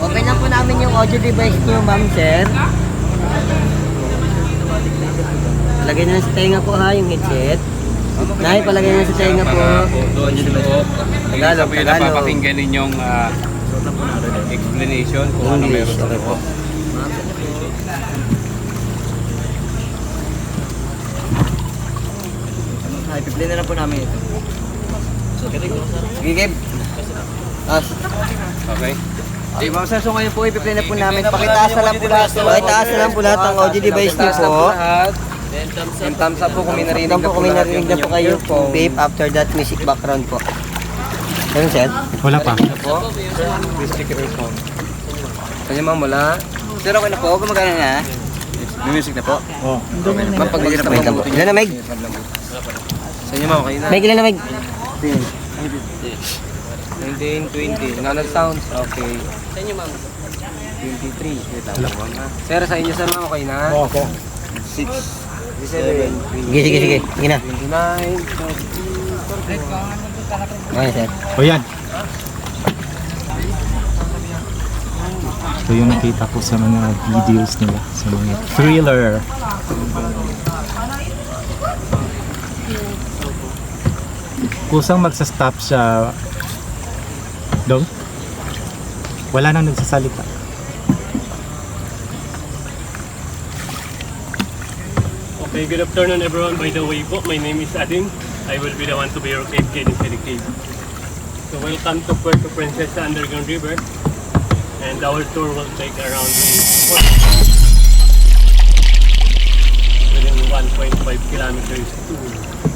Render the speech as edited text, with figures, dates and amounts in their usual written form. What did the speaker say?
Open lang po namin yung audio device niyo, ma'am, sir. Lagay na sa tenga po ha, yung headset. Nay, palagay na sa tenga po. Audio device po. Tagalog, Tagalog. Tagalog. Napapakinggan ninyong explanation kung ano English, meron sa okay po. loob. Ipi-play na lang po namin ito. Sige, Gabe. Taas. Okay. Okay, ma'am sir, so ngayon po ipi-play na po namin. Pakitaas na lang po lahat. Pakitaas na lang po lahat ang audio device niyo po. And thumbs up po kung may narinig Tignan po kung may narinig na po kayo po. Vape, after that, music background po. Ganun, sir? Wala pa. Please check your phone. Kanya ma'am, wala. Sir, okay na po. Gumagana na. May music na po. Oh. Ma'am, pag-wait na po. Ilan na, Meg? Sa inyo ma'am, okay na. Meg, ilan na, Meg? 19, 20. Another sounds. Okay. Sa inyo ma'am? 23. Sir, sa inyo sir ma'am, okay na? Oo, okay. 6, 7, Sige. Sige na. 29, 30. Okay, sir. O yan. Ito yung nakita ko sa mga videos nila. Sa mga thriller. Kusang magsa-stop siya. Dong? Wala nang nagsasalita. Okay, good afternoon everyone. By the way po, my name is Adin. I will be the one to be your cave kid inside the cave. So welcome to Puerto Princesa Underground River. And our tour will take around within 1.5 kilometers to